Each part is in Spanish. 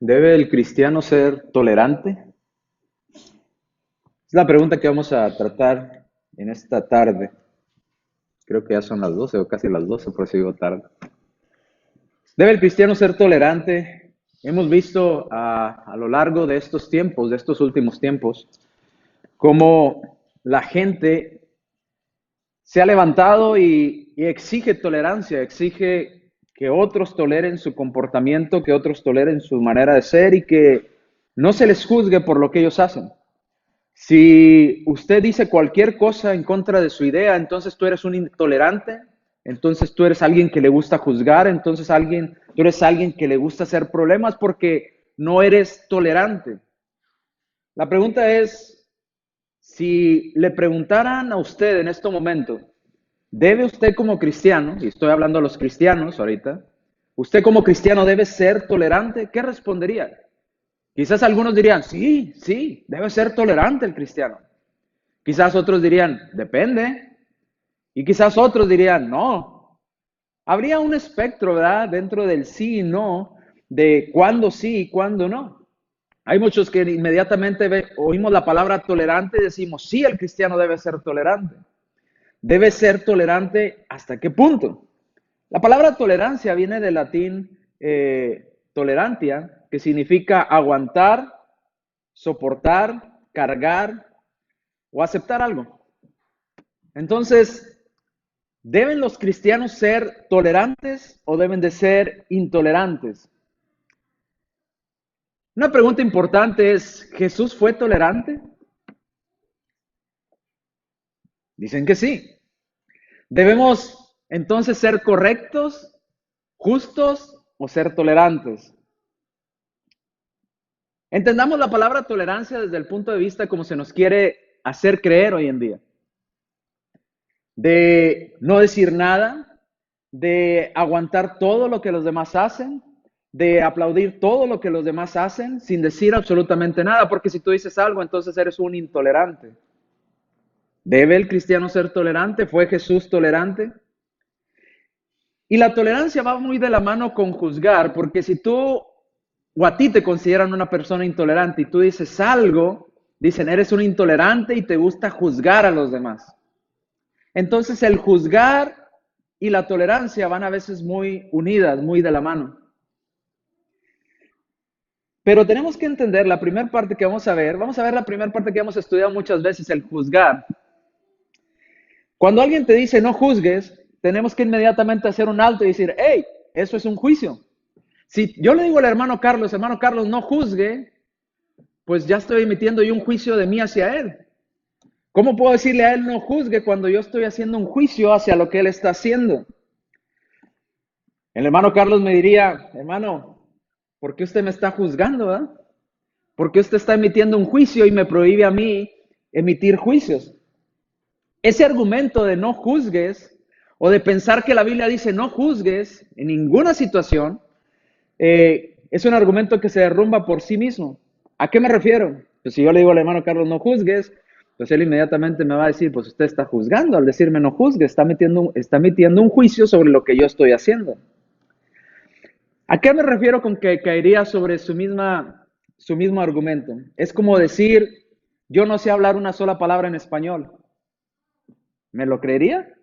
¿Debe el cristiano ser tolerante? Es la pregunta que vamos a tratar en esta tarde. Creo que ya son las 12 o casi las 12, por eso digo tarde. ¿Debe el cristiano ser tolerante? Hemos visto a lo largo de estos tiempos, de estos últimos tiempos, cómo la gente se ha levantado y exige tolerancia, exige que otros toleren su comportamiento, que otros toleren su manera de ser y que no se les juzgue por lo que ellos hacen. Si usted dice cualquier cosa en contra de su idea, entonces tú eres un intolerante, entonces tú eres alguien que le gusta juzgar, entonces tú eres alguien que le gusta hacer problemas porque no eres tolerante. La pregunta es, si le preguntaran a usted en este momento, ¿debe usted como cristiano, y estoy hablando a los cristianos ahorita, usted como cristiano debe ser tolerante? ¿Qué respondería? Quizás algunos dirían, sí, sí, debe ser tolerante el cristiano. Quizás otros dirían, depende. Y quizás otros dirían, no. Habría un espectro, ¿verdad? Dentro del sí y no, de cuándo sí y cuándo no. Hay muchos que inmediatamente oímos la palabra tolerante y decimos, sí, el cristiano debe ser tolerante. Debe ser tolerante hasta qué punto. La palabra tolerancia viene del latín tolerantia, que significa aguantar, soportar, cargar o aceptar algo. Entonces, ¿deben los cristianos ser tolerantes o deben de ser intolerantes? Una pregunta importante es, ¿Jesús fue tolerante? Dicen que sí. ¿Debemos entonces ser correctos, justos o ser tolerantes? Entendamos la palabra tolerancia desde el punto de vista como se nos quiere hacer creer hoy en día. De no decir nada, de aguantar todo lo que los demás hacen, de aplaudir todo lo que los demás hacen sin decir absolutamente nada, porque si tú dices algo, entonces eres un intolerante. ¿Debe el cristiano ser tolerante? ¿Fue Jesús tolerante? Y la tolerancia va muy de la mano con juzgar, porque si tú o a ti te consideran una persona intolerante y tú dices algo, dicen, eres un intolerante y te gusta juzgar a los demás. Entonces el juzgar y la tolerancia van a veces muy unidas, muy de la mano. Pero tenemos que entender la primera parte que vamos a ver la primera parte que hemos estudiado muchas veces, el juzgar. Cuando alguien te dice no juzgues, tenemos que inmediatamente hacer un alto y decir, hey, eso es un juicio. Si yo le digo al hermano Carlos, no juzgue, pues ya estoy emitiendo yo un juicio de mí hacia él. ¿Cómo puedo decirle a él no juzgue cuando yo estoy haciendo un juicio hacia lo que él está haciendo? El hermano Carlos me diría, hermano, ¿por qué usted me está juzgando? ¿Eh? ¿Por qué usted está emitiendo un juicio y me prohíbe a mí emitir juicios? Ese argumento de no juzgues o de pensar que la Biblia dice no juzgues en ninguna situación, es un argumento que se derrumba por sí mismo. ¿A qué me refiero? Pues si yo le digo al hermano Carlos no juzgues, pues él inmediatamente me va a decir, pues usted está juzgando al decirme no juzgue, está metiendo un juicio sobre lo que yo estoy haciendo. ¿A qué me refiero con que caería sobre su mismo argumento? Es como decir, yo no sé hablar una sola palabra en español. ¿Me lo creería?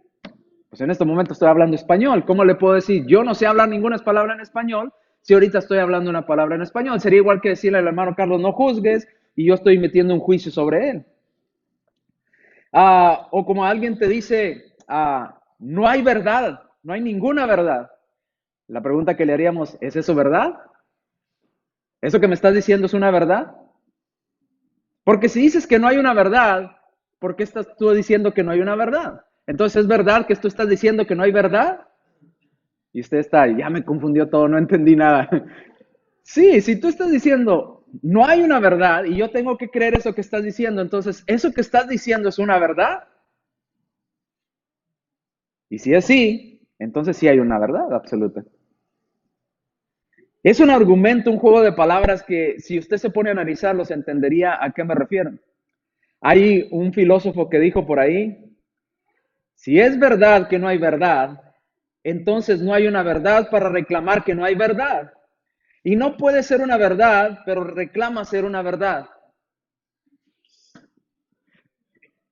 Pues en este momento estoy hablando español. ¿Cómo le puedo decir? Yo no sé hablar ninguna palabra en español si ahorita estoy hablando una palabra en español. Sería igual que decirle al hermano Carlos, no juzgues, y yo estoy metiendo un juicio sobre él. O como alguien te dice, no hay verdad, no hay ninguna verdad. La pregunta que le haríamos, ¿es eso verdad? ¿Eso que me estás diciendo es una verdad? Porque si dices que no hay una verdad, ¿por qué estás tú diciendo que no hay una verdad? Entonces, ¿es verdad que tú estás diciendo que no hay verdad? Y usted está, ya me confundió todo, no entendí nada. Sí, si tú estás diciendo, no hay una verdad y yo tengo que creer eso que estás diciendo, entonces, ¿eso que estás diciendo es una verdad? Y si es sí, entonces sí hay una verdad absoluta. Es un argumento, un juego de palabras que si usted se pone a analizarlos entendería a qué me refiero. Hay un filósofo que dijo por ahí, si es verdad que no hay verdad, entonces no hay una verdad para reclamar que no hay verdad. Y no puede ser una verdad, pero reclama ser una verdad.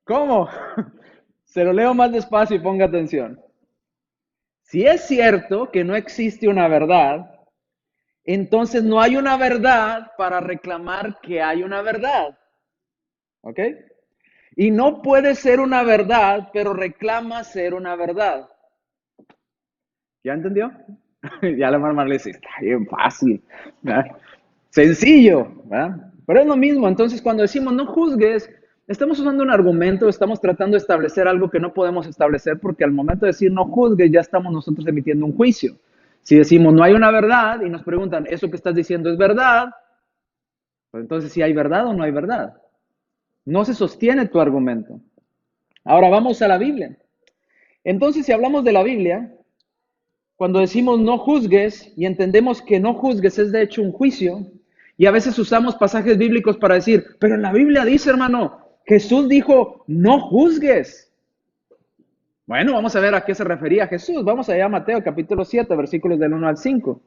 ¿Cómo? Se lo leo más despacio y ponga atención. Si es cierto que no existe una verdad, entonces no hay una verdad para reclamar que hay una verdad. ¿Ok? Y no puede ser una verdad, pero reclama ser una verdad. ¿Ya entendió? Ya la mamá le dice, está bien fácil, ¿verdad? Sencillo, ¿verdad? Pero es lo mismo. Entonces, cuando decimos no juzgues, estamos usando un argumento, estamos tratando de establecer algo que no podemos establecer, porque al momento de decir no juzgues, ya estamos nosotros emitiendo un juicio. Si decimos no hay una verdad y nos preguntan, ¿eso que estás diciendo es verdad? Pues entonces, ¿sí hay verdad o no hay verdad? No se sostiene tu argumento. Ahora vamos a la Biblia. Entonces, si hablamos de la Biblia, cuando decimos no juzgues y entendemos que no juzgues es de hecho un juicio, y a veces usamos pasajes bíblicos para decir, pero en la Biblia dice, hermano, Jesús dijo, no juzgues. Bueno, vamos a ver a qué se refería Jesús. Vamos allá a Mateo capítulo 7, versículos del 1 al 5.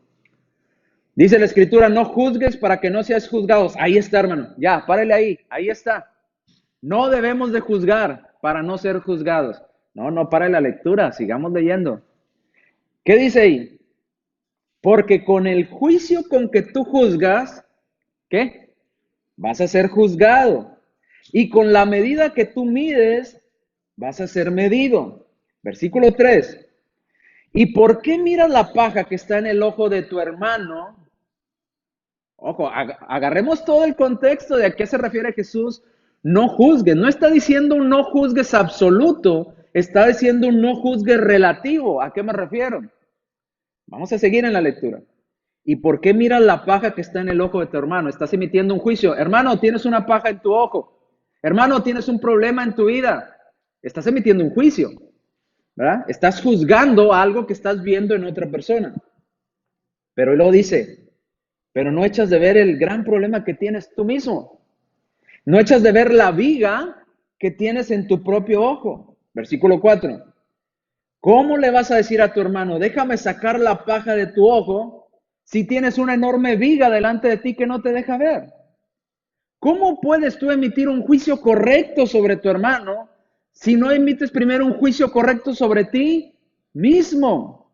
Dice la escritura, no juzgues para que no seas juzgados. Ahí está, hermano. Ya, párele ahí está. No debemos de juzgar para no ser juzgados. No, pare la lectura, sigamos leyendo. ¿Qué dice ahí? Porque con el juicio con que tú juzgas, ¿qué? Vas a ser juzgado. Y con la medida que tú mides, vas a ser medido. Versículo 3. ¿Y por qué miras la paja que está en el ojo de tu hermano? Ojo, agarremos todo el contexto de a qué se refiere Jesús. No juzgues. No está diciendo un no juzgues absoluto. Está diciendo un no juzgues relativo. ¿A qué me refiero? Vamos a seguir en la lectura. ¿Y por qué miras la paja que está en el ojo de tu hermano? Estás emitiendo un juicio. Hermano, tienes una paja en tu ojo. Hermano, tienes un problema en tu vida. Estás emitiendo un juicio, ¿verdad? Estás juzgando algo que estás viendo en otra persona. Pero luego dice, pero no echas de ver el gran problema que tienes tú mismo. No echas de ver la viga que tienes en tu propio ojo. Versículo 4. ¿Cómo le vas a decir a tu hermano, déjame sacar la paja de tu ojo, si tienes una enorme viga delante de ti que no te deja ver? ¿Cómo puedes tú emitir un juicio correcto sobre tu hermano si no emites primero un juicio correcto sobre ti mismo?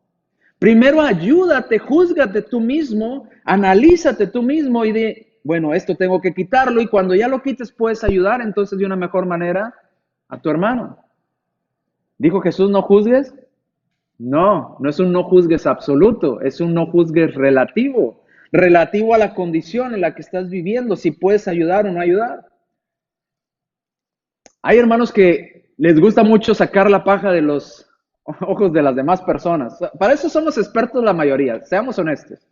Primero ayúdate, júzgate tú mismo, analízate tú mismo y de, bueno, esto tengo que quitarlo, y cuando ya lo quites puedes ayudar entonces de una mejor manera a tu hermano. ¿Dijo Jesús no juzgues? No es un no juzgues absoluto, es un no juzgues relativo, relativo a la condición en la que estás viviendo, si puedes ayudar o no ayudar. Hay hermanos que les gusta mucho sacar la paja de los ojos de las demás personas. Para eso somos expertos la mayoría, seamos honestos.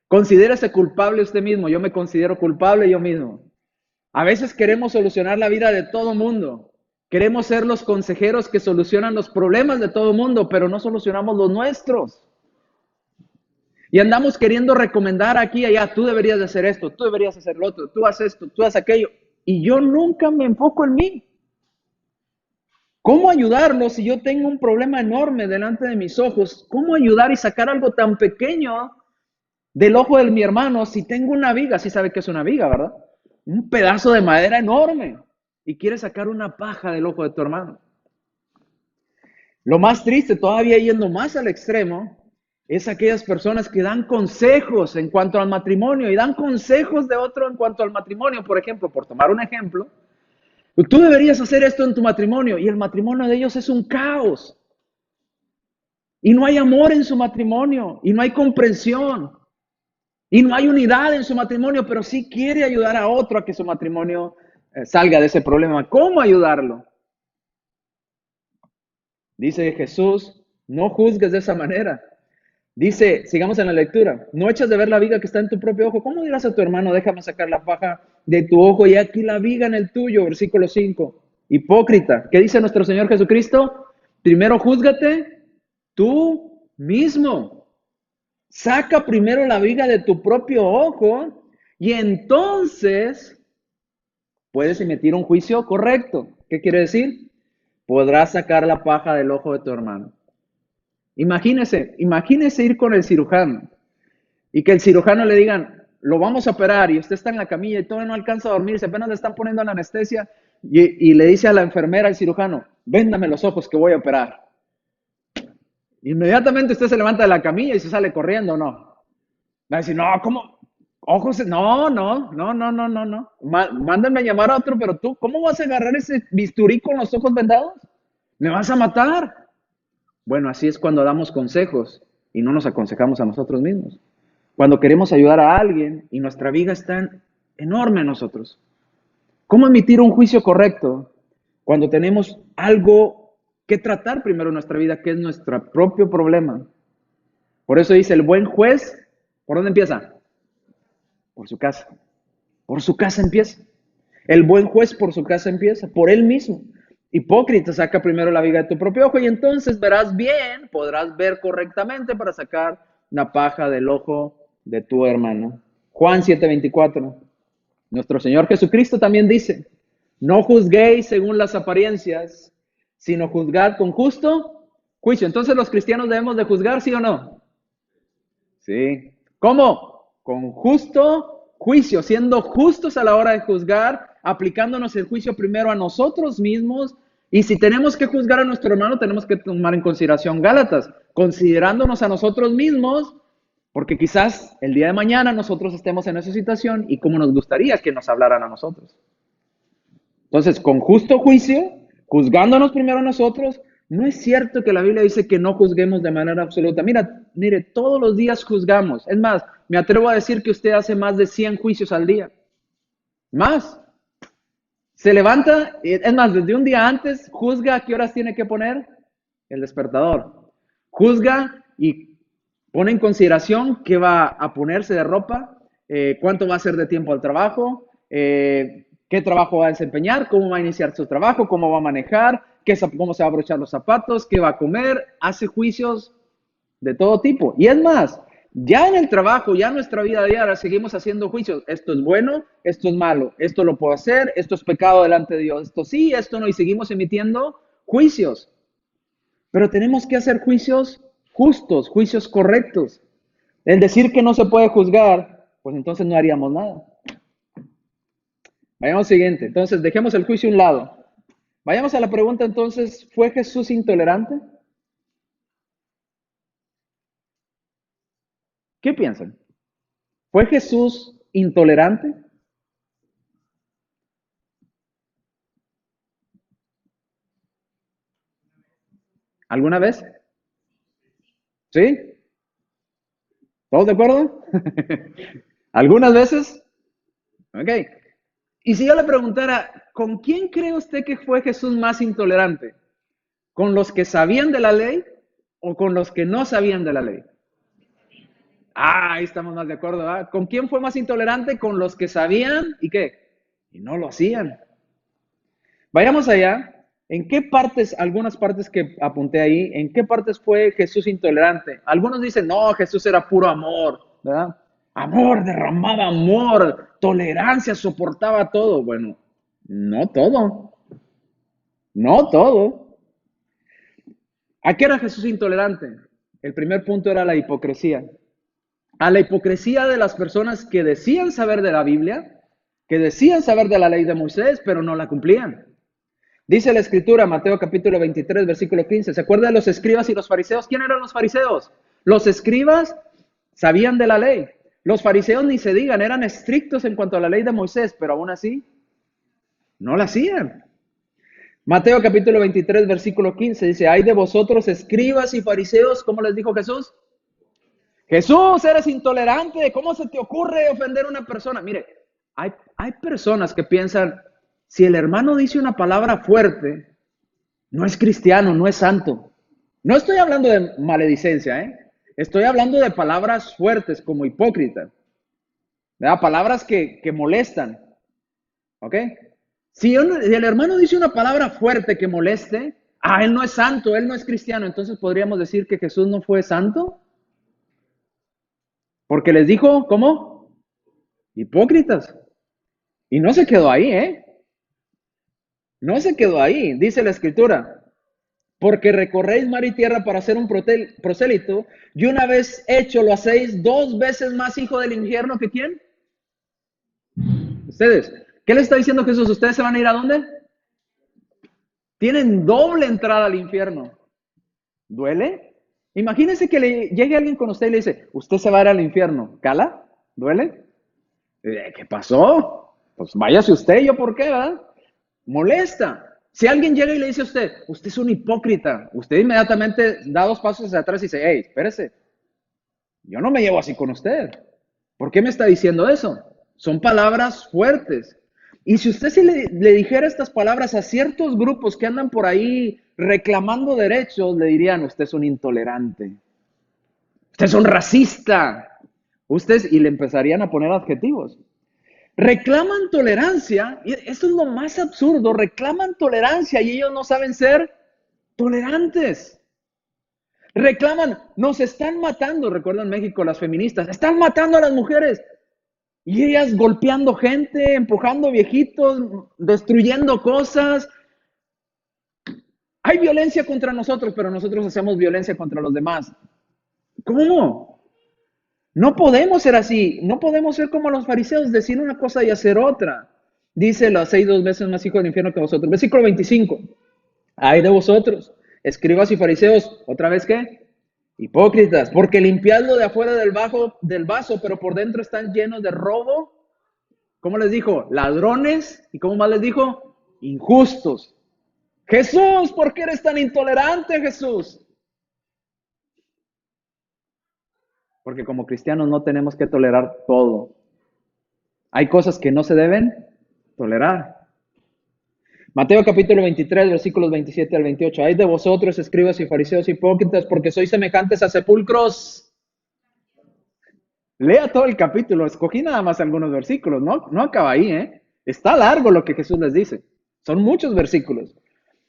Considérese culpable usted mismo, yo me considero culpable yo mismo. A veces queremos solucionar la vida de todo mundo. Queremos ser los consejeros que solucionan los problemas de todo mundo, pero no solucionamos los nuestros. Y andamos queriendo recomendar aquí y allá, tú deberías de hacer esto, tú deberías hacer lo otro, tú haces esto, tú haces aquello. Y yo nunca me enfoco en mí. ¿Cómo ayudarlo si yo tengo un problema enorme delante de mis ojos? ¿Cómo ayudar y sacar algo tan pequeño del ojo de mi hermano si tengo una viga? Sí sabe que es una viga, ¿verdad? Un pedazo de madera enorme y quieres sacar una paja del ojo de tu hermano. Lo más triste, todavía yendo más al extremo, es aquellas personas que dan consejos en cuanto al matrimonio y dan consejos de otro en cuanto al matrimonio. Por ejemplo, por tomar un ejemplo, tú deberías hacer esto en tu matrimonio y el matrimonio de ellos es un caos. Y no hay amor en su matrimonio y no hay comprensión y no hay unidad en su matrimonio, pero sí quiere ayudar a otro a que su matrimonio salga de ese problema. ¿Cómo ayudarlo? Dice Jesús, no juzgues de esa manera. Dice, sigamos en la lectura, no echas de ver la viga que está en tu propio ojo. ¿Cómo dirás a tu hermano, déjame sacar la paja de tu ojo y aquí la viga en el tuyo? Versículo 5. Hipócrita, ¿qué dice nuestro Señor Jesucristo? Primero júzgate tú mismo. Saca primero la viga de tu propio ojo y entonces puedes emitir un juicio correcto. ¿Qué quiere decir? Podrás sacar la paja del ojo de tu hermano. Imagínese ir con el cirujano. Y que el cirujano le digan, lo vamos a operar y usted está en la camilla y todavía no alcanza a dormirse, apenas le están poniendo la anestesia y le dice a la enfermera, al cirujano, véndame los ojos que voy a operar. Inmediatamente usted se levanta de la camilla y se sale corriendo, ¿no? Va a decir, no, ¿cómo? Ojos, no. Mándenme a llamar a otro, pero tú, ¿cómo vas a agarrar ese bisturí con los ojos vendados? Me vas a matar. Bueno, así es cuando damos consejos y no nos aconsejamos a nosotros mismos. Cuando queremos ayudar a alguien y nuestra vida es tan enorme en nosotros. ¿Cómo emitir un juicio correcto cuando tenemos algo que tratar primero en nuestra vida, que es nuestro propio problema? Por eso dice el buen juez, ¿por dónde empieza? Por su casa. Por su casa empieza. El buen juez por su casa empieza, por él mismo. Hipócrita, saca primero la viga de tu propio ojo y entonces verás bien, podrás ver correctamente para sacar la paja del ojo de tu hermano. Juan 7:24. Nuestro Señor Jesucristo también dice, no juzguéis según las apariencias, sino juzgad con justo juicio. Entonces los cristianos debemos de juzgar, ¿sí o no? Sí. ¿Cómo? Con justo juicio, siendo justos a la hora de juzgar, aplicándonos el juicio primero a nosotros mismos. Y si tenemos que juzgar a nuestro hermano, tenemos que tomar en consideración Gálatas, considerándonos a nosotros mismos, porque quizás el día de mañana nosotros estemos en esa situación y como nos gustaría que nos hablaran a nosotros. Entonces, con justo juicio, juzgándonos primero a nosotros, no es cierto que la Biblia dice que no juzguemos de manera absoluta. Mire, todos los días juzgamos. Es más, me atrevo a decir que usted hace más de 100 juicios al día. Más. Se levanta, es más, desde un día antes, juzga a qué horas tiene que poner el despertador. Juzga y pone en consideración qué va a ponerse de ropa, cuánto va a ser de tiempo al trabajo, qué trabajo va a desempeñar, cómo va a iniciar su trabajo, cómo va a manejar, cómo se va a abrochar los zapatos, qué va a comer, hace juicios de todo tipo. Y es más, ya en el trabajo, ya en nuestra vida diaria, seguimos haciendo juicios. Esto es bueno, esto es malo, esto lo puedo hacer, esto es pecado delante de Dios, esto sí, esto no, y seguimos emitiendo juicios. Pero tenemos que hacer juicios justos, juicios correctos. El decir que no se puede juzgar, pues entonces no haríamos nada. Vayamos al siguiente. Entonces, dejemos el juicio a un lado. Vayamos a la pregunta entonces, ¿fue Jesús intolerante? ¿Qué piensan? ¿Fue Jesús intolerante? ¿Alguna vez? ¿Sí? ¿Todos de acuerdo? ¿Algunas veces? Ok. Y si yo le preguntara, ¿con quién cree usted que fue Jesús más intolerante? ¿Con los que sabían de la ley o con los que no sabían de la ley? Ah, ahí estamos más de acuerdo, ¿verdad? ¿Con quién fue más intolerante? Con los que sabían y qué, y no lo hacían. Vayamos allá. ¿En qué partes, algunas partes que apunté ahí, en qué partes fue Jesús intolerante? Algunos dicen, no, Jesús era puro amor, ¿verdad? Amor, derramaba amor, tolerancia, soportaba todo. Bueno, no todo, no todo. ¿A qué era Jesús intolerante? El primer punto era la hipocresía. A la hipocresía de las personas que decían saber de la Biblia, que decían saber de la ley de Moisés, pero no la cumplían. Dice la escritura, Mateo capítulo 23, versículo 15, ¿se acuerdan de los escribas y los fariseos? ¿Quién eran los fariseos? Los escribas sabían de la ley. Los fariseos ni se digan, eran estrictos en cuanto a la ley de Moisés, pero aún así no la hacían. Mateo capítulo 23, versículo 15 dice, hay de vosotros escribas y fariseos, ¿cómo les dijo Jesús? Jesús, eres intolerante, ¿cómo se te ocurre ofender a una persona? Mire, hay personas que piensan, si el hermano dice una palabra fuerte, no es cristiano, no es santo. No estoy hablando de maledicencia, ¿eh? Estoy hablando de palabras fuertes como hipócrita, ¿verdad? Palabras que molestan, ¿ok? Si el hermano dice una palabra fuerte que moleste, él no es santo, él no es cristiano, entonces podríamos decir que Jesús no fue santo, porque les dijo, ¿cómo? Hipócritas. Y no se quedó ahí, ¿eh? No se quedó ahí, dice la escritura. porque recorréis mar y tierra para ser un prosélito, y una vez hecho lo hacéis 2 veces más hijo del infierno que ¿quién? Ustedes. ¿Qué le está diciendo Jesús? ¿Ustedes se van a ir a dónde? Tienen doble entrada al infierno. ¿Duele? Imagínense que le llegue alguien con usted y le dice, usted se va a ir al infierno. ¿Cala? ¿Duele? ¿Qué pasó? Pues váyase usted, ¿yo por qué, verdad? Molesta. Si alguien llega y le dice a usted, usted es un hipócrita, usted inmediatamente da 2 pasos hacia atrás y dice, hey, espérese, yo no me llevo así con usted. ¿Por qué me está diciendo eso? Son palabras fuertes. Y si usted le dijera estas palabras a ciertos grupos que andan por ahí reclamando derechos, le dirían, usted es un intolerante, usted es un racista, y le empezarían a poner adjetivos. Reclaman tolerancia, y esto es lo más absurdo, reclaman tolerancia y ellos no saben ser tolerantes. Reclaman, nos están matando, recuerdan México, las feministas, están matando a las mujeres. Y ellas golpeando gente, empujando viejitos, destruyendo cosas. Hay violencia contra nosotros, pero nosotros hacemos violencia contra los demás. ¿Cómo? No podemos ser así. No podemos ser como los fariseos, decir una cosa y hacer otra. Dice, lo hacéis 2 veces más hijo del infierno que vosotros. Versículo 25. Ay de vosotros, escribas y fariseos, ¿otra vez qué? Hipócritas, porque limpiad lo de afuera del vaso, pero por dentro están llenos de robo. ¿Cómo les dijo? Ladrones. ¿Y cómo más les dijo? Injustos. Jesús, ¿por qué eres tan intolerante, Jesús? Porque como cristianos no tenemos que tolerar todo. Hay cosas que no se deben tolerar. Mateo capítulo 23, versículos 27 al 28. Ay de vosotros, escribas y fariseos hipócritas, porque sois semejantes a sepulcros. Lea todo el capítulo, escogí nada más algunos versículos, no acaba ahí, ¿eh? Está largo lo que Jesús les dice. Son muchos versículos.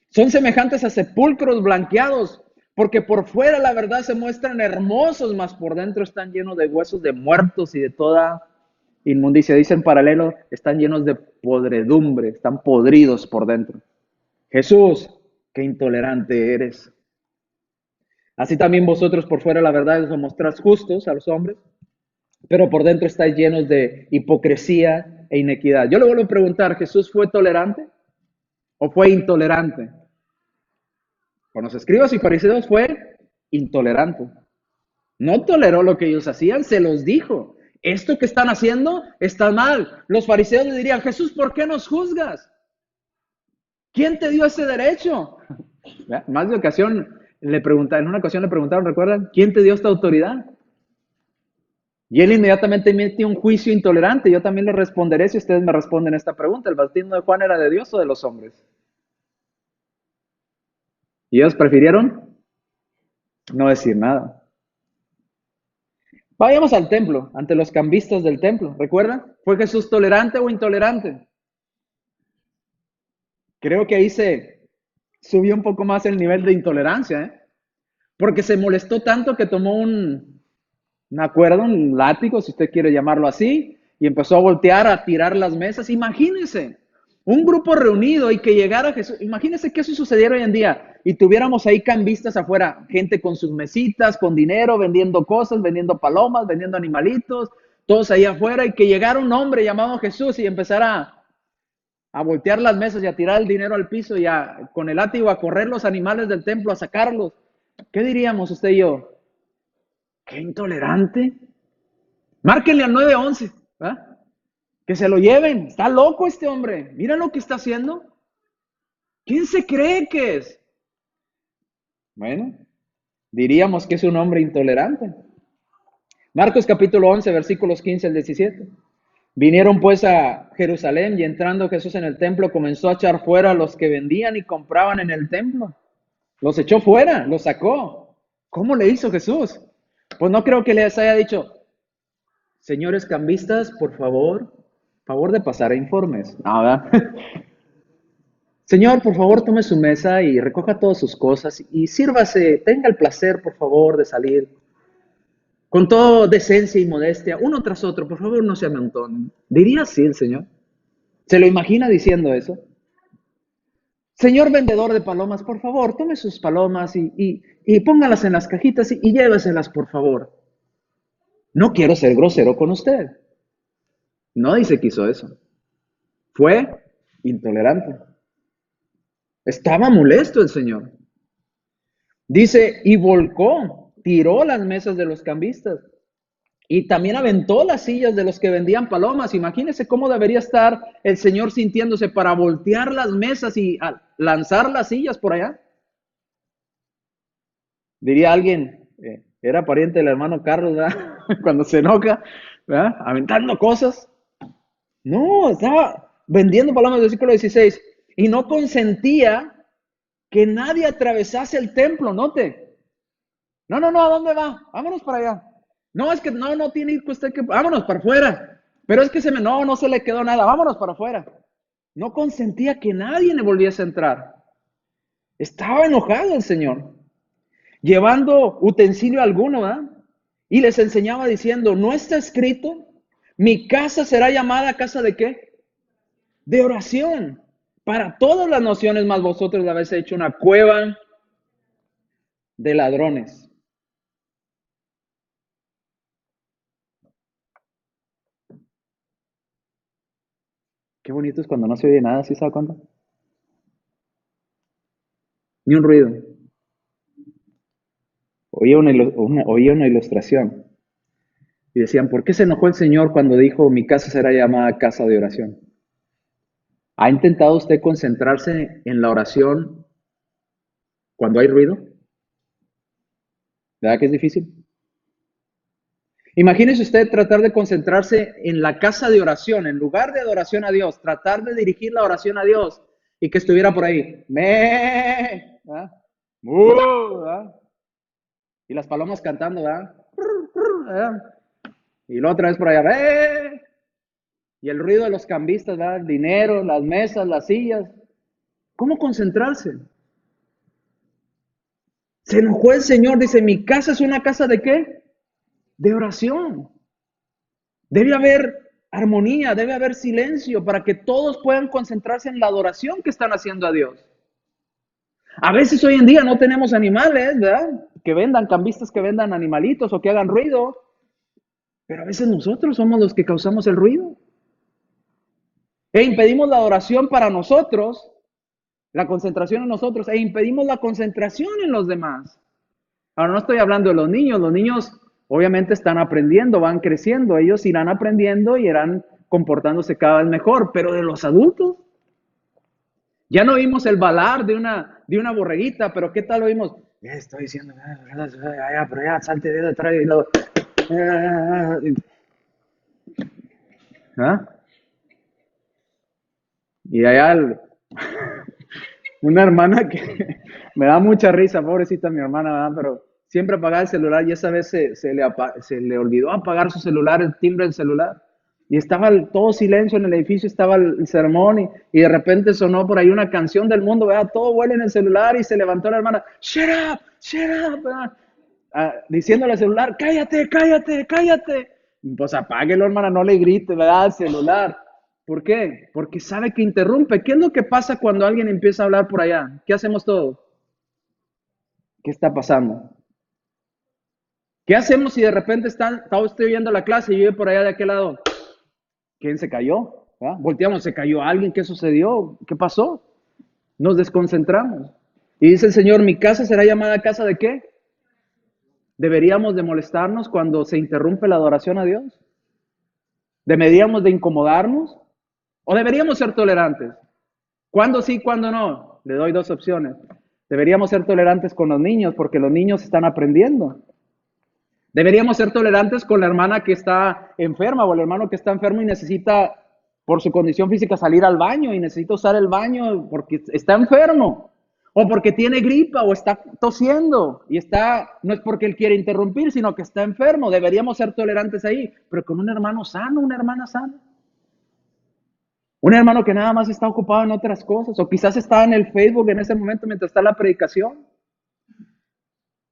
Son semejantes a sepulcros blanqueados, porque por fuera la verdad se muestran hermosos, mas por dentro están llenos de huesos de muertos y de toda inmundicia. Dice en paralelo, están llenos de podredumbre, están podridos por dentro. Jesús, qué intolerante eres. Así también vosotros por fuera la verdad os mostráis justos a los hombres, pero por dentro estáis llenos de hipocresía e inequidad. Yo le vuelvo a preguntar, ¿Jesús fue tolerante o fue intolerante? Con los escribas y fariseos fue intolerante. No toleró lo que ellos hacían, se los dijo. Esto que están haciendo está mal. Los fariseos le dirían, Jesús, ¿por qué nos juzgas? ¿Quién te dio ese derecho? Más de ocasión en una ocasión le preguntaron, ¿recuerdan? ¿Quién te dio esta autoridad? Y él inmediatamente emite un juicio intolerante. Yo también le responderé si ustedes me responden esta pregunta. ¿El bautismo de Juan era de Dios o de los hombres? Y ellos prefirieron no decir nada. Vayamos al templo, ante los cambistas del templo. ¿Recuerdan? ¿Fue Jesús tolerante o intolerante? Creo que ahí se subió un poco más el nivel de intolerancia, ¿eh? Porque se molestó tanto que tomó un látigo, si usted quiere llamarlo así, y empezó a voltear, a tirar las mesas. Imagínense, un grupo reunido y que llegara Jesús. Imagínense que eso sucediera hoy en día y tuviéramos ahí cambistas afuera, gente con sus mesitas, con dinero, vendiendo cosas, vendiendo palomas, vendiendo animalitos, todos ahí afuera, y que llegara un hombre llamado Jesús y empezara a voltear las mesas y a tirar el dinero al piso y con el látigo a correr los animales del templo, a sacarlos. ¿Qué diríamos usted y yo? ¡Qué intolerante! Márquenle al 911, ¿verdad? Que se lo lleven. Está loco este hombre. Mira lo que está haciendo. ¿Quién se cree que es? Bueno, diríamos que es un hombre intolerante. Marcos capítulo 11, versículos 15 al 17. Vinieron pues a Jerusalén y entrando Jesús en el templo comenzó a echar fuera a los que vendían y compraban en el templo. Los echó fuera, los sacó. ¿Cómo le hizo Jesús? Pues no creo que les haya dicho, señores cambistas, por favor de pasar a informes. No, ¿verdad? Señor, por favor, tome su mesa y recoja todas sus cosas y sírvase, tenga el placer, por favor, de salir. Con toda decencia y modestia, uno tras otro, por favor, no se amontonen. ¿Diría así el Señor? ¿Se lo imagina diciendo eso? Señor vendedor de palomas, por favor, tome sus palomas y póngalas en las cajitas y lléveselas, por favor. No quiero ser grosero con usted. No dice que hizo eso. Fue intolerante. Estaba molesto el Señor. Dice, y volcó, tiró las mesas de los cambistas y también aventó las sillas de los que vendían palomas. Imagínense cómo debería estar el Señor sintiéndose para voltear las mesas y lanzar las sillas por allá. Diría alguien, era pariente del hermano Carlos, ¿verdad? Cuando se enoja, ¿verdad? Aventando cosas. No, estaba vendiendo palomas, versículo 16, y no consentía que nadie atravesase el templo, note. No, no, no, ¿a dónde va? Vámonos para allá. No, es que no tiene que usted que, vámonos para afuera. Pero es que no se le quedó nada, vámonos para afuera. No consentía que nadie le volviese a entrar. Estaba enojado el Señor, llevando utensilio alguno, ¿verdad? Y les enseñaba diciendo, ¿no está escrito? Mi casa será llamada casa de ¿qué? De oración para todas las naciones, más vosotros la habéis hecho una cueva de ladrones. Qué bonito es cuando no se oye nada, ¿sí se da cuenta? Ni un ruido. Oía una ilustración y decían, ¿por qué se enojó el Señor cuando dijo, mi casa será llamada casa de oración? ¿Ha intentado usted concentrarse en la oración cuando hay ruido? ¿Verdad que es difícil? Imagínese usted tratar de concentrarse en la casa de oración, en lugar de adoración a Dios, tratar de dirigir la oración a Dios y que estuviera por ahí. ¿Verdad? ¿Verdad? Y las palomas cantando, ¿verdad? ¿Verdad? Y la otra vez por allá, y el ruido de los cambistas, ¿verdad? El dinero, las mesas, las sillas. ¿Cómo concentrarse? Se enojó el Señor, dice, mi casa es una casa de ¿qué? De oración. Debe haber armonía, debe haber silencio para que todos puedan concentrarse en la adoración que están haciendo a Dios. A veces hoy en día no tenemos animales, ¿verdad? Que vendan, cambistas que vendan animalitos o que hagan ruido, pero a veces nosotros somos los que causamos el ruido. E impedimos la adoración para nosotros, la concentración en nosotros, e impedimos la concentración en los demás. Ahora no estoy hablando de los niños obviamente están aprendiendo, van creciendo, ellos irán aprendiendo y irán comportándose cada vez mejor, pero de los adultos, ya no oímos el balar de una borreguita, pero ¿qué tal oímos? Ya estoy diciendo, pero ya salte de atrás y luego, ¿ah? Y allá una hermana que me da mucha risa, pobrecita mi hermana, ¿verdad? Pero siempre apagaba el celular y esa vez se le olvidó apagar su celular, el timbre del celular. Y estaba todo silencio en el edificio, estaba el sermón y de repente sonó por ahí una canción del mundo, ¿verdad? Todo huele en el celular y se levantó la hermana, shut up, ¿verdad? Diciéndole al celular, cállate, cállate, cállate. Pues apáguelo, hermana, no le grite, ¿verdad? Al celular. ¿Por qué? Porque sabe que interrumpe. ¿Qué es lo que pasa cuando alguien empieza a hablar por allá? ¿Qué hacemos todos? ¿Qué está pasando? ¿Qué hacemos si de repente está usted oyendo la clase y yo por allá de aquel lado? ¿Quién se cayó? ¿Ah? Volteamos, ¿se cayó alguien? ¿Qué sucedió? ¿Qué pasó? Nos desconcentramos. Y dice el Señor, mi casa será llamada casa de ¿qué? ¿Deberíamos de molestarnos cuando se interrumpe la adoración a Dios? ¿Deberíamos de incomodarnos? ¿O deberíamos ser tolerantes? ¿Cuándo sí, cuándo no? Le doy dos opciones. Deberíamos ser tolerantes con los niños porque los niños están aprendiendo. Deberíamos ser tolerantes con la hermana que está enferma o el hermano que está enfermo y necesita, por su condición física, salir al baño y necesita usar el baño porque está enfermo o porque tiene gripa o está tosiendo y no es porque él quiere interrumpir, sino que está enfermo. Deberíamos ser tolerantes ahí, pero con un hermano sano, una hermana sana. Un hermano que nada más está ocupado en otras cosas, o quizás está en el Facebook en ese momento mientras está la predicación,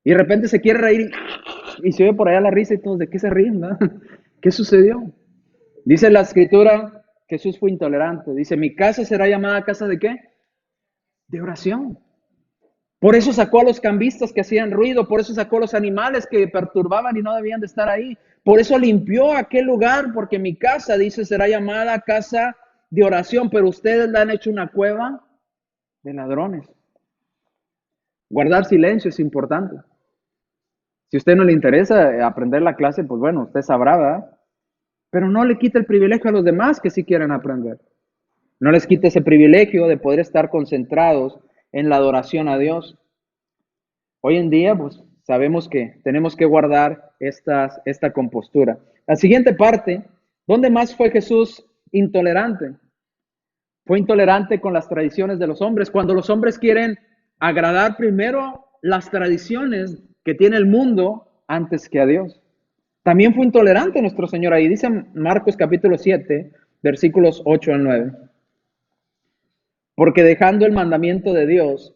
y de repente se quiere reír y se oye por allá la risa y todos, ¿de qué se ríen? ¿No? ¿Qué sucedió? Dice la escritura, Jesús fue intolerante. Dice, mi casa será llamada casa de ¿qué? de oración. Por eso sacó a los cambistas que hacían ruido, por eso sacó a los animales que perturbaban y no debían de estar ahí. Por eso limpió aquel lugar, porque mi casa, dice, será llamada casa de oración, pero ustedes la han hecho una cueva de ladrones. Guardar silencio es importante. Si a usted no le interesa aprender la clase, pues bueno, usted sabrá, ¿verdad? Pero no le quite el privilegio a los demás que sí quieren aprender. No les quite ese privilegio de poder estar concentrados en la adoración a Dios. Hoy en día, pues sabemos que tenemos que guardar esta compostura. La siguiente parte, ¿dónde más fue Jesús intolerante? Fue intolerante con las tradiciones de los hombres. Cuando los hombres quieren agradar primero las tradiciones que tiene el mundo antes que a Dios. También fue intolerante nuestro Señor ahí. Dice Marcos capítulo 7, versículos 8 al 9. Porque dejando el mandamiento de Dios,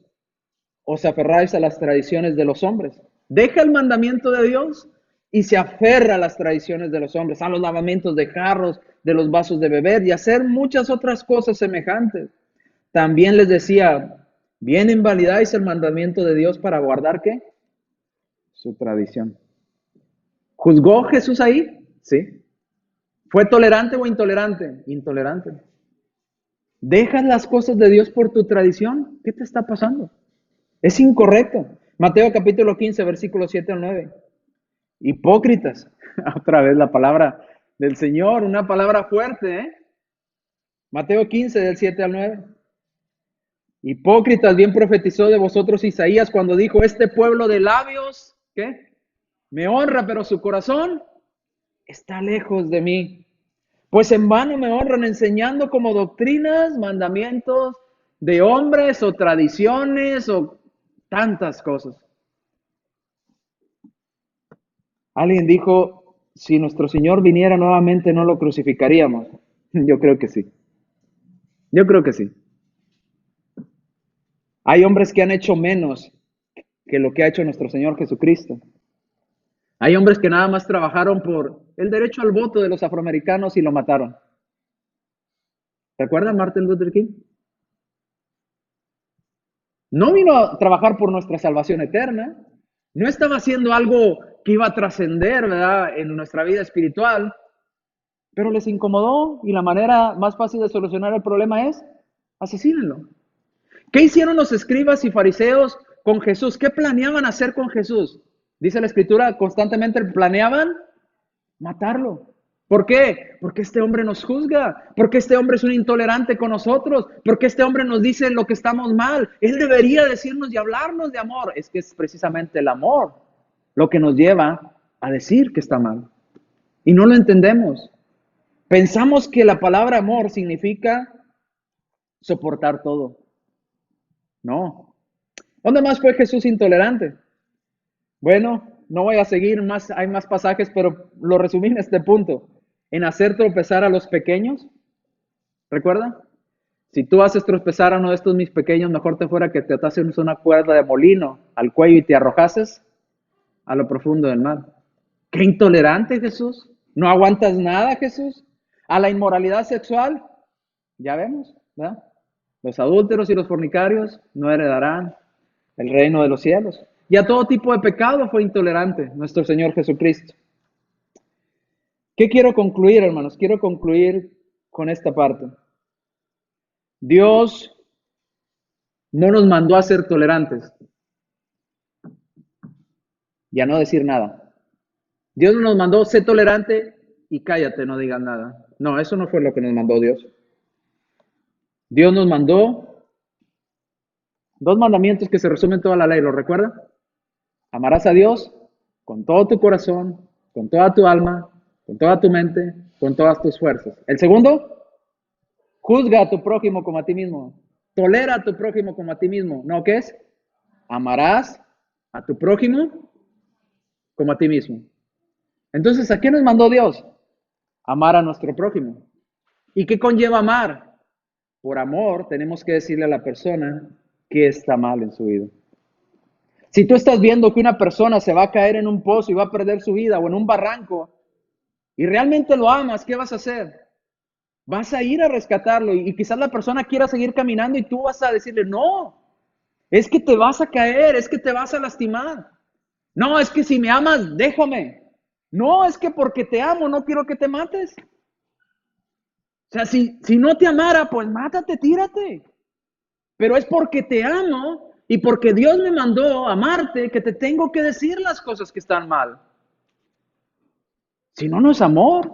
os aferráis a las tradiciones de los hombres. Deja el mandamiento de Dios y se aferra a las tradiciones de los hombres, a los lavamientos de jarros, de los vasos de beber y hacer muchas otras cosas semejantes. También les decía, bien invalidáis el mandamiento de Dios para guardar ¿qué? Su tradición. ¿Juzgó Jesús ahí? Sí. ¿Fue tolerante o intolerante? Intolerante. ¿Dejas las cosas de Dios por tu tradición? ¿Qué te está pasando? Es incorrecto. Mateo capítulo 15, versículos 7 al 9. Hipócritas. Otra vez la palabra del Señor, una palabra fuerte, ¿eh? Mateo 15, del 7 al 9. Hipócritas, bien profetizó de vosotros Isaías cuando dijo, este pueblo de labios, ¿qué? Me honra, pero su corazón está lejos de mí. Pues en vano me honran enseñando como doctrinas, mandamientos de hombres o tradiciones o tantas cosas. Alguien dijo, si nuestro Señor viniera nuevamente, ¿no lo crucificaríamos? Yo creo que sí. Yo creo que sí. Hay hombres que han hecho menos que lo que ha hecho nuestro Señor Jesucristo. Hay hombres que nada más trabajaron por el derecho al voto de los afroamericanos y lo mataron. ¿Recuerdan Martin Luther King? No vino a trabajar por nuestra salvación eterna. No estaba haciendo algo que iba a trascender, ¿verdad?, en nuestra vida espiritual. Pero les incomodó y la manera más fácil de solucionar el problema es asesínenlo. ¿Qué hicieron los escribas y fariseos con Jesús? ¿Qué planeaban hacer con Jesús? Dice la Escritura, constantemente planeaban matarlo. ¿Por qué? Porque este hombre nos juzga, porque este hombre es un intolerante con nosotros, porque este hombre nos dice lo que estamos mal. Él debería decirnos y hablarnos de amor. Es que es precisamente el amor lo que nos lleva a decir que está mal. Y no lo entendemos. Pensamos que la palabra amor significa soportar todo. No. ¿Dónde más fue Jesús intolerante? Bueno, no voy a seguir más, hay más pasajes, pero lo resumí en este punto. En hacer tropezar a los pequeños. ¿Recuerda? Si tú haces tropezar a uno de estos mis pequeños, mejor te fuera que te atases una cuerda de molino al cuello y te arrojases a lo profundo del mar. ¡Qué intolerante, Jesús! ¿No aguantas nada, Jesús? A la inmoralidad sexual, ya vemos, ¿verdad? Los adúlteros y los fornicarios no heredarán el reino de los cielos. Y a todo tipo de pecado fue intolerante nuestro Señor Jesucristo. ¿Qué quiero concluir, hermanos? Quiero concluir con esta parte. Dios no nos mandó a ser tolerantes y a no decir nada. Dios no nos mandó ser tolerante y cállate, no digas nada. No, eso no fue lo que nos mandó Dios. Dios nos mandó 2 mandamientos que se resumen toda la ley, ¿lo recuerda? Amarás a Dios con todo tu corazón, con toda tu alma, con toda tu mente, con todas tus fuerzas. El segundo, juzga a tu prójimo como a ti mismo. Tolera a tu prójimo como a ti mismo. ¿No qué es? Amarás a tu prójimo como a ti mismo. Entonces, ¿a qué nos mandó Dios? Amar a nuestro prójimo. ¿Y qué conlleva amar? Por amor, tenemos que decirle a la persona que está mal en su vida. Si tú estás viendo que una persona se va a caer en un pozo y va a perder su vida o en un barranco y realmente lo amas, ¿qué vas a hacer? Vas a ir a rescatarlo y quizás la persona quiera seguir caminando y tú vas a decirle, no, Es que te vas a caer, es que te vas a lastimar. No, es que si me amas, déjame. No, es que porque te amo, no quiero que te mates. O sea, si no te amara, pues mátate, tírate. Pero es porque te amo y porque Dios me mandó a amarte que te tengo que decir las cosas que están mal. Si no, no es amor.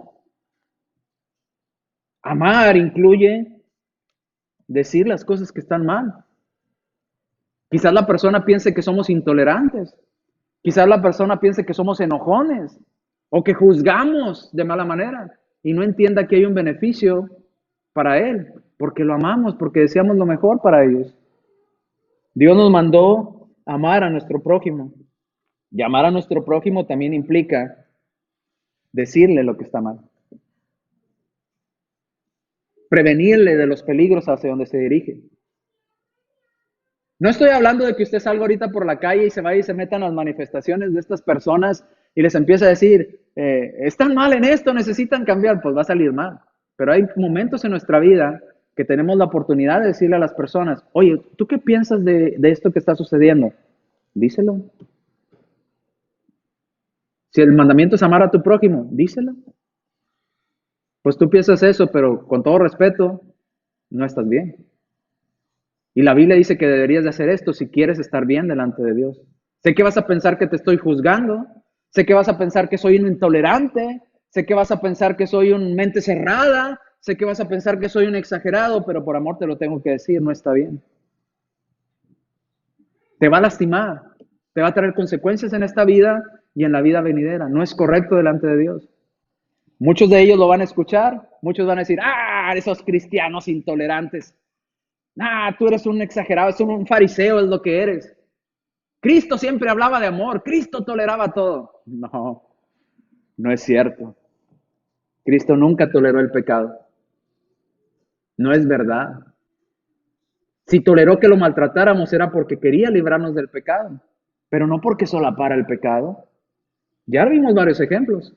Amar incluye decir las cosas que están mal. Quizás la persona piense que somos intolerantes. Quizás la persona piense que somos enojones o que juzgamos de mala manera y no entienda que hay un beneficio para él, porque lo amamos, porque deseamos lo mejor para ellos. Dios nos mandó amar a nuestro prójimo. Y amar a nuestro prójimo también implica decirle lo que está mal. Prevenirle de los peligros hacia donde se dirige. No estoy hablando de que usted salga ahorita por la calle y se vaya y se meta en las manifestaciones de estas personas y les empiece a decir, están mal en esto, necesitan cambiar, pues va a salir mal. Pero hay momentos en nuestra vida que tenemos la oportunidad de decirle a las personas, oye, ¿tú qué piensas de esto que está sucediendo? Díselo. Si el mandamiento es amar a tu prójimo, díselo. Pues tú piensas eso, pero con todo respeto, no estás bien. Y la Biblia dice que deberías de hacer esto si quieres estar bien delante de Dios. Sé que vas a pensar que te estoy juzgando, sé que vas a pensar que soy un intolerante, sé que vas a pensar que soy un mente cerrada, sé que vas a pensar que soy un exagerado, pero por amor te lo tengo que decir, no está bien. Te va a lastimar, te va a traer consecuencias en esta vida y en la vida venidera. No es correcto delante de Dios. Muchos de ellos lo van a escuchar, muchos van a decir, esos cristianos intolerantes. Tú eres un exagerado, es un fariseo, es lo que eres. Cristo siempre hablaba de amor, Cristo toleraba todo. No, no es cierto. Cristo nunca toleró el pecado. No es verdad. Si toleró que lo maltratáramos era porque quería librarnos del pecado, pero no porque solapara el pecado. Ya vimos varios ejemplos.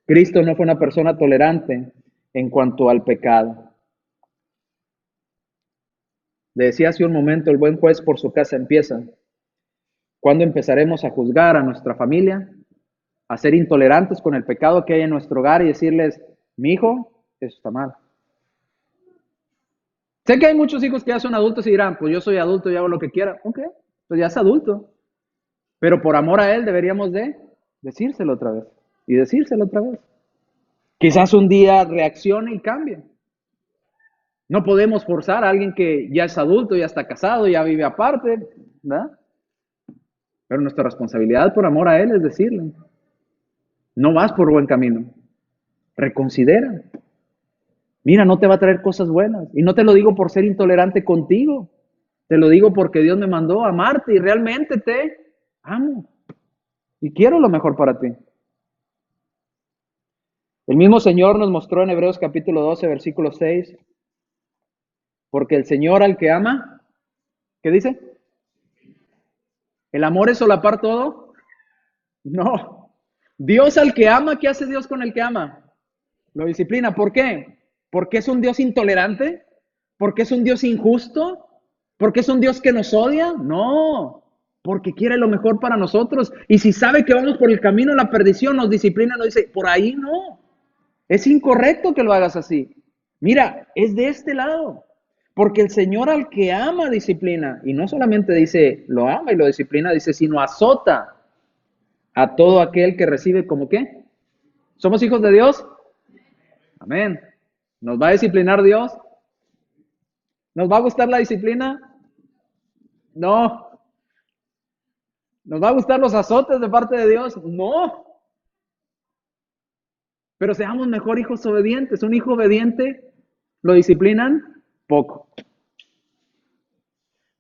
Cristo no fue una persona tolerante en cuanto al pecado. Le decía hace un momento, el buen juez por su casa empieza. ¿Cuándo empezaremos a juzgar a nuestra familia? A ser intolerantes con el pecado que hay en nuestro hogar y decirles, mi hijo, eso está mal. Sé que hay muchos hijos que ya son adultos y dirán, pues yo soy adulto y hago lo que quiera. Ok, pues ya es adulto. Pero por amor a él deberíamos de decírselo otra vez y decírselo otra vez. Quizás un día reaccione y cambie. No podemos forzar a alguien que ya es adulto, ya está casado, ya vive aparte, ¿verdad? Pero nuestra responsabilidad por amor a él es decirle, no vas por buen camino, reconsidera. Mira, no te va a traer cosas buenas. Y no te lo digo por ser intolerante contigo, te lo digo porque Dios me mandó a amarte y realmente te amo. Y quiero lo mejor para ti. El mismo Señor nos mostró en Hebreos capítulo 12, versículo 6, porque el Señor al que ama, ¿qué dice? ¿El amor es solapar todo? No. Dios al que ama, ¿qué hace Dios con el que ama? Lo disciplina. ¿Por qué? ¿Porque es un Dios intolerante? ¿Porque es un Dios injusto? ¿Porque es un Dios que nos odia? No, porque quiere lo mejor para nosotros. Y si sabe que vamos por el camino de la perdición, nos disciplina, nos dice, por ahí no. Es incorrecto que lo hagas así. Mira, es de este lado. Porque el Señor al que ama disciplina, y no solamente dice lo ama y lo disciplina, dice, sino azota a todo aquel que recibe como qué. ¿Somos hijos de Dios? Amén. ¿Nos va a disciplinar Dios? ¿Nos va a gustar la disciplina? No. ¿Nos va a gustar los azotes de parte de Dios? No. Pero seamos mejor hijos obedientes. Un hijo obediente lo disciplinan poco.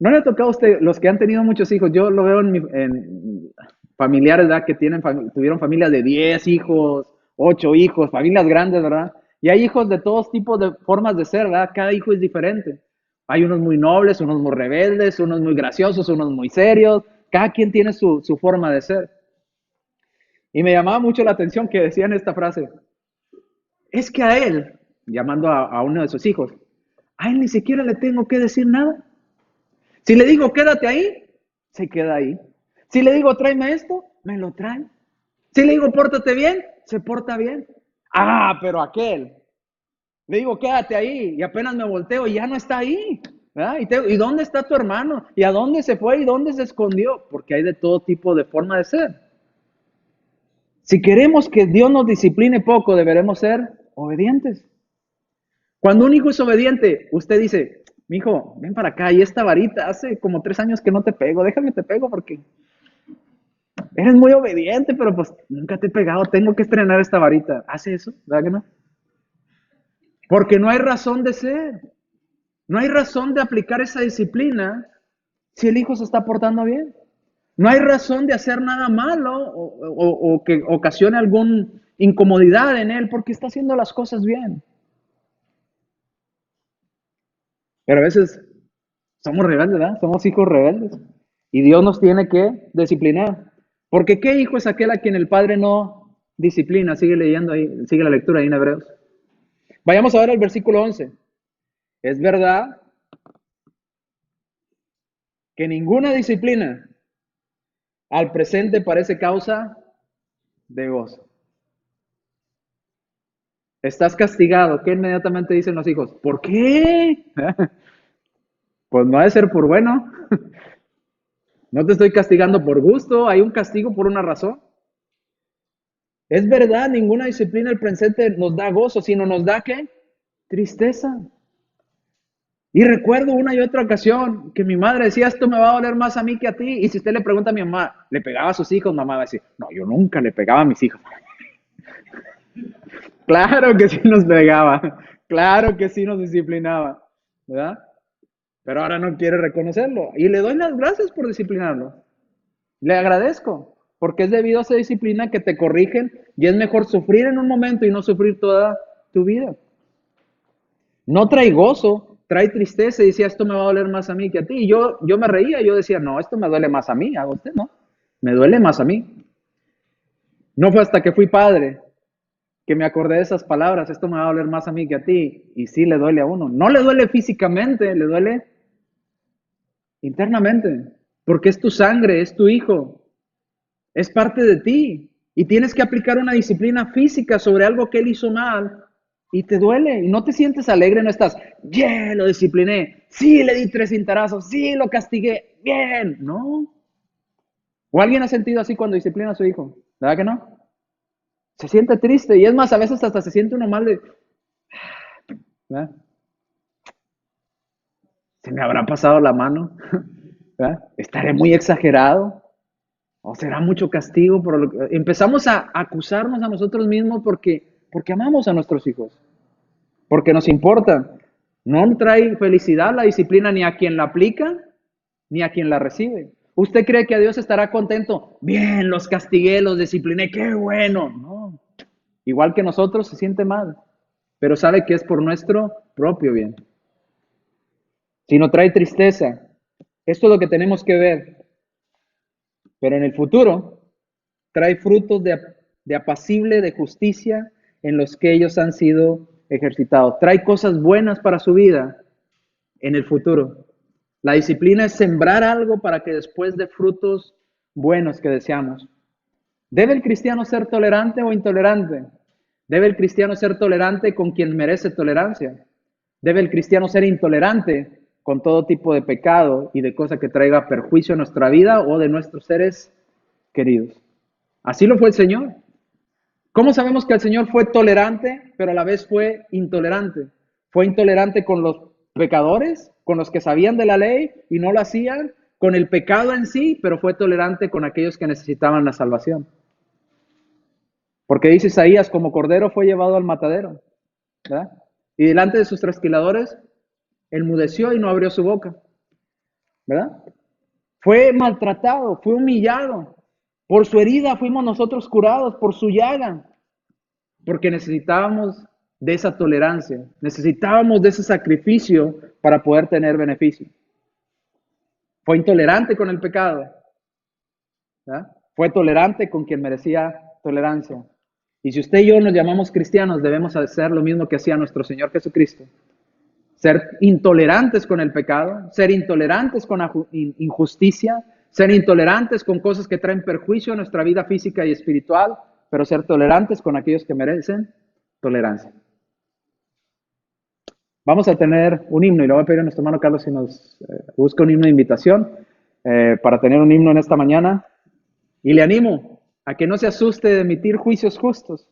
¿No le ha tocado a usted, los que han tenido muchos hijos? Yo lo veo en familiares, ¿verdad? Que tuvieron familias de 10 hijos, 8 hijos, familias grandes, ¿verdad? Y hay hijos de todos tipos de formas de ser, ¿verdad? Cada hijo es diferente. Hay unos muy nobles, unos muy rebeldes, unos muy graciosos, unos muy serios. Cada quien tiene su forma de ser. Y me llamaba mucho la atención que decían esta frase. Es que a él, llamando a uno de sus hijos, a él ni siquiera le tengo que decir nada. Si le digo, quédate ahí, se queda ahí. Si le digo, tráeme esto, me lo trae. Si le digo, pórtate bien, se porta bien. Ah, pero aquel, le digo, quédate ahí, y apenas me volteo y ya no está ahí. ¿Y dónde está tu hermano? ¿Y a dónde se fue? ¿Y dónde se escondió? Porque hay de todo tipo de forma de ser. Si queremos que Dios nos discipline poco, deberemos ser obedientes. Cuando un hijo es obediente, usted dice, mi hijo, ven para acá, y esta varita, hace como 3 años que no te pego, déjame te pego porque eres muy obediente, pero pues nunca te he pegado, tengo que estrenar esta varita. ¿Hace eso? ¿Verdad que no? Porque no hay razón de ser, no hay razón de aplicar esa disciplina si el hijo se está portando bien. No hay razón de hacer nada malo o que ocasione alguna incomodidad en él porque está haciendo las cosas bien. Pero a veces somos rebeldes, ¿verdad? Somos hijos rebeldes. Y Dios nos tiene que disciplinar. Porque ¿qué hijo es aquel a quien el padre no disciplina? Sigue leyendo ahí, sigue la lectura ahí en Hebreos. Vayamos a ver el versículo 11. Es verdad que ninguna disciplina al presente parece causa de gozo. Estás castigado. ¿Qué inmediatamente dicen los hijos? ¿Por qué? Pues no ha de ser por bueno. No te estoy castigando por gusto. Hay un castigo por una razón. Es verdad, ninguna disciplina al presente nos da gozo, sino nos da ¿qué? Tristeza. Y recuerdo una y otra ocasión que mi madre decía, esto me va a doler más a mí que a ti. Y si usted le pregunta a mi mamá, ¿le pegaba a sus hijos? Mamá va a decir, no, yo nunca le pegaba a mis hijos. Claro que sí nos pegaba, claro que sí nos disciplinaba, ¿verdad? Pero ahora no quiere reconocerlo. Y le doy las gracias por disciplinarlo. Le agradezco, porque es debido a esa disciplina que te corrigen y es mejor sufrir en un momento y no sufrir toda tu vida. No trae gozo, trae tristeza y decía, esto me va a doler más a mí que a ti. Y yo me reía, yo decía, no, esto me duele más a mí, a usted no, me duele más a mí. No fue hasta que fui padre que me acordé de esas palabras, esto me va a doler más a mí que a ti. Y sí le duele a uno. No le duele físicamente, le duele internamente, porque es tu sangre, es tu hijo, es parte de ti. Y tienes que aplicar una disciplina física sobre algo que él hizo mal y te duele y no te sientes alegre, no estás, yeah, lo discipliné, sí, le di 3 cintarazos, sí, lo castigué, bien, no. ¿O alguien ha sentido así cuando disciplina a su hijo? ¿Verdad que no? Se siente triste y es más, a veces hasta se siente uno mal de, ¿verdad? ¿Se me habrá pasado la mano? ¿Verdad? ¿Estaré muy exagerado? ¿O será mucho castigo? Por lo que... Empezamos a acusarnos a nosotros mismos porque amamos a nuestros hijos, porque nos importa. No trae felicidad la disciplina ni a quien la aplica, ni a quien la recibe. ¿Usted cree que a Dios estará contento? Bien, los castigué, los discipliné, qué bueno. No, igual que nosotros se siente mal, pero sabe que es por nuestro propio bien. Si no trae tristeza, esto es lo que tenemos que ver. Pero en el futuro trae frutos de apacible, de justicia, en los que ellos han sido ejercitados. Trae cosas buenas para su vida en el futuro. La disciplina es sembrar algo para que después dé frutos buenos que deseamos. ¿Debe el cristiano ser tolerante o intolerante? ¿Debe el cristiano ser tolerante con quien merece tolerancia? ¿Debe el cristiano ser intolerante con todo tipo de pecado y de cosa que traiga perjuicio a nuestra vida o de nuestros seres queridos? Así lo fue el Señor. ¿Cómo sabemos que el Señor fue tolerante, pero a la vez fue intolerante? Fue intolerante con los pecadores, con los que sabían de la ley y no lo hacían, con el pecado en sí, pero fue tolerante con aquellos que necesitaban la salvación. Porque dice Isaías, como cordero fue llevado al matadero, ¿verdad? Y delante de sus trasquiladores, enmudeció y no abrió su boca, ¿verdad? Fue maltratado, fue humillado. Por su herida fuimos nosotros curados, por su llaga. Porque necesitábamos de esa tolerancia, necesitábamos de ese sacrificio para poder tener beneficio. Fue intolerante con el pecado, ¿verdad? Fue tolerante con quien merecía tolerancia. Y si usted y yo nos llamamos cristianos, debemos hacer lo mismo que hacía nuestro Señor Jesucristo. ser intolerantes con el pecado, ser intolerantes con la injusticia, ser intolerantes con cosas que traen perjuicio a nuestra vida física y espiritual, pero ser tolerantes con aquellos que merecen tolerancia. Vamos a tener un himno y le voy a pedir a nuestro hermano Carlos si nos busca un himno de invitación para tener un himno en esta mañana. Y le animo a que no se asuste de emitir juicios justos,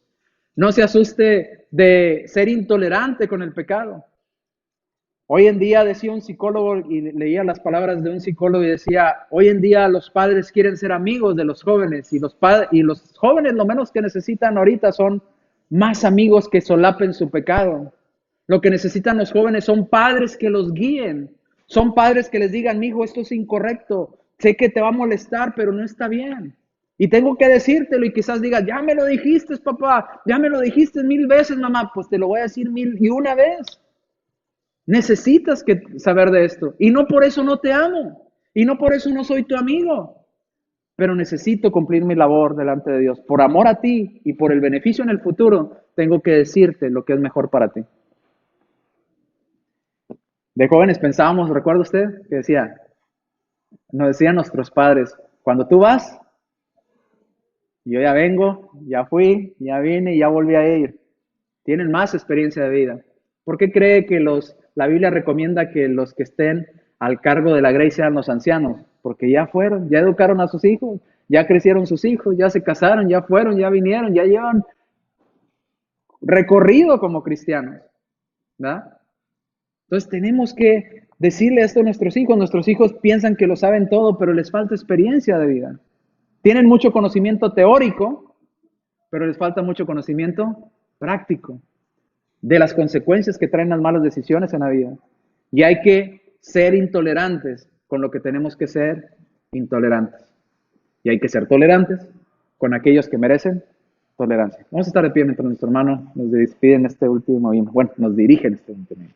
no se asuste de ser intolerante con el pecado. Hoy en día, decía un psicólogo, y leía las palabras de un psicólogo y decía, hoy en día los padres quieren ser amigos de los jóvenes y los jóvenes lo menos que necesitan ahorita son más amigos que solapen su pecado. Lo que necesitan los jóvenes son padres que los guíen, son padres que les digan, mijo, esto es incorrecto, sé que te va a molestar, pero no está bien. Y tengo que decírtelo y quizás digas, ya me lo dijiste, papá, ya me lo dijiste 1000 veces, mamá, pues te lo voy a decir 1001 vez. Necesitas saber de esto. Y no por eso no te amo. Y no por eso no soy tu amigo. Pero necesito cumplir mi labor delante de Dios. Por amor a ti y por el beneficio en el futuro, tengo que decirte lo que es mejor para ti. De jóvenes pensábamos, ¿recuerda usted? Que nos decían nuestros padres, cuando tú vas, yo ya vengo, ya fui, ya vine y ya volví a ir. Tienen más experiencia de vida. ¿Por qué cree que la Biblia recomienda que los que estén al cargo de la grey sean los ancianos? Porque ya fueron, ya educaron a sus hijos, ya crecieron sus hijos, ya se casaron, ya fueron, ya vinieron, ya llevan recorrido como cristianos, ¿verdad? Entonces tenemos que decirle esto a nuestros hijos. Nuestros hijos piensan que lo saben todo, pero les falta experiencia de vida. Tienen mucho conocimiento teórico, pero les falta mucho conocimiento práctico de las consecuencias que traen las malas decisiones en la vida. Y hay que ser intolerantes con lo que tenemos que ser intolerantes. Y hay que ser tolerantes con aquellos que merecen tolerancia. Vamos a estar de pie mientras nuestro hermano nos despide en este último himno. Bueno, nos dirige en este último himno.